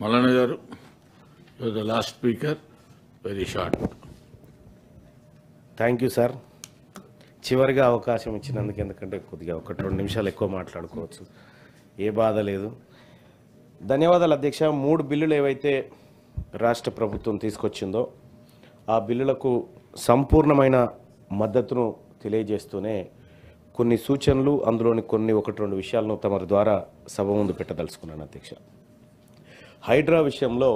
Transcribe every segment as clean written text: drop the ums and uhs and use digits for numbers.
Malana garu, you are the last speaker. Very short. Thank you sir. చివరిగా అవకాశం ఇచ్చినందుకు, ఎందుకంటే కొద్దిగా 1-2 నిమిషాలు ఎక్కువ మాట్లాడుకోవచ్చు, ఏ బాధ లేదు. ధన్యవాదాలు అధ్యక్ష. 3 బిల్లులు ఏవైతే రాష్ట్ర ప్రభుత్వం తీసుకొచ్చిందో ఆ బిల్లులకు సంపూర్ణమైన మద్దతును తెలియజేస్తూనే కొన్ని సూచనలు, అందులోని కొన్ని 1-2 విషయాలను తమ ద్వారా సభ ముందు పెట్టదలుచుకున్నాను అధ్యక్ష. హైడ్రా విషయంలో,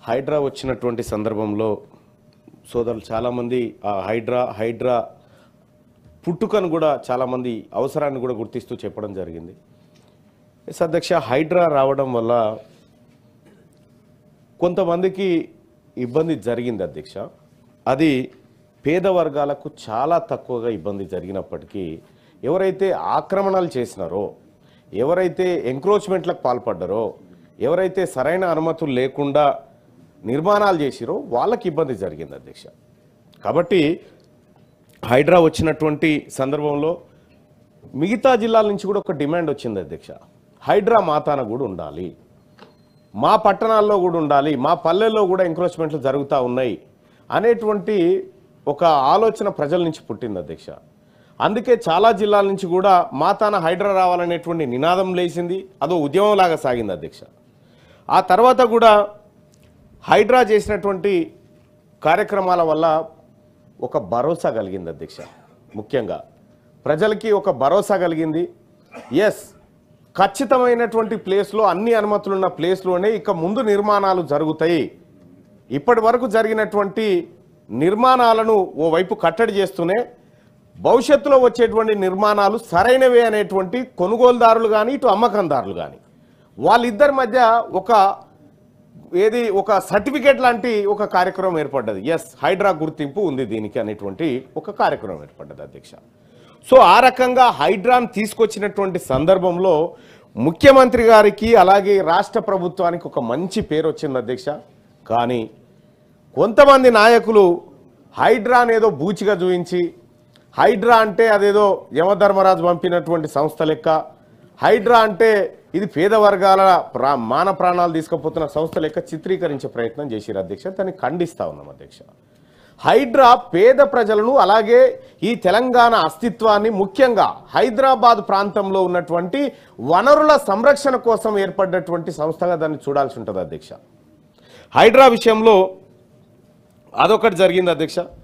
హైడ్రా వచ్చినటువంటి సందర్భంలో సోదరులు చాలామంది ఆ హైడ్రా పుట్టుకను కూడా చాలామంది అవసరాన్ని కూడా గుర్తిస్తూ చెప్పడం జరిగింది. ఎస్ అధ్యక్ష, హైడ్రా రావడం వల్ల కొంతమందికి ఇబ్బంది జరిగింది అధ్యక్ష. అది పేద వర్గాలకు చాలా తక్కువగా ఇబ్బంది జరిగినప్పటికీ ఎవరైతే ఆక్రమణలు చేసినారో, ఎవరైతే ఎంక్రోచ్మెంట్లకు పాల్పడ్డారో, ఎవరైతే సరైన అనుమతులు లేకుండా నిర్మాణాలు చేసిరో వాళ్ళకి ఇబ్బంది జరిగింది అధ్యక్ష. కాబట్టి హైడ్రా వచ్చినటువంటి సందర్భంలో మిగతా జిల్లాల నుంచి కూడా ఒక డిమాండ్ వచ్చింది అధ్యక్ష. హైడ్రా మాతాన కూడా ఉండాలి, మా పట్టణాల్లో కూడా ఉండాలి, మా పల్లెల్లో కూడా ఎంక్రోచ్మెంట్లు జరుగుతూ ఉన్నాయి అనేటువంటి ఒక ఆలోచన ప్రజల నుంచి పుట్టింది అధ్యక్ష. అందుకే చాలా జిల్లాల నుంచి కూడా మాతాన హైడ్రా రావాలనేటువంటి నినాదం లేచింది, అదో ఉద్యమంలాగా సాగింది అధ్యక్ష. ఆ తర్వాత కూడా హైడ్రా చేసినటువంటి కార్యక్రమాల వల్ల ఒక భరోసా కలిగింది అధ్యక్ష. ముఖ్యంగా ప్రజలకి ఒక భరోసా కలిగింది. ఎస్, ఖచ్చితమైనటువంటి ప్లేస్లో, అన్ని అనుమతులున్న ప్లేస్లోనే ఇక ముందు నిర్మాణాలు జరుగుతాయి. ఇప్పటి వరకు జరిగినటువంటి నిర్మాణాలను ఓవైపు కట్టడి చేస్తూనే భవిష్యత్తులో వచ్చేటువంటి నిర్మాణాలు సరైనవే అనేటువంటి కొనుగోలుదారులు కానీ, ఇటు అమ్మకందారులు కానీ, వాళ్ళిద్దరి మధ్య ఒక సర్టిఫికేట్ లాంటి ఒక కార్యక్రమం ఏర్పడ్డది. ఎస్, హైడ్రా గుర్తింపు ఉంది దీనికి అనేటువంటి ఒక కార్యక్రమం ఏర్పడ్డది అధ్యక్ష. సో ఆ రకంగా హైడ్రాను తీసుకొచ్చినటువంటి సందర్భంలో ముఖ్యమంత్రి గారికి అలాగే రాష్ట్ర ప్రభుత్వానికి ఒక మంచి పేరు వచ్చింది అధ్యక్ష. కానీ కొంతమంది నాయకులు హైడ్రాను ఏదో బూచిగా చూపించి, హైడ్రా అంటే అదేదో యమధర్మరాజు పంపినటువంటి సంస్థ లెక్క, హైడ్రా అంటే ఇది పేద వర్గాల మాన ప్రాణాలు తీసుకుపోతున్న సంస్థ లెక్క చిత్రీకరించే ప్రయత్నం చేసిరు అధ్యక్ష. దాన్ని ఖండిస్తా ఉన్నాం అధ్యక్ష. హైడ్రా పేద ప్రజలను, అలాగే ఈ తెలంగాణ అస్తిత్వాన్ని, ముఖ్యంగా హైదరాబాద్ ప్రాంతంలో ఉన్నటువంటి వనరుల సంరక్షణ కోసం ఏర్పడినటువంటి సంస్థగా దాన్ని చూడాల్సి ఉంటుంది అధ్యక్ష. హైడ్రా విషయంలో అదొకటి జరిగింది అధ్యక్ష.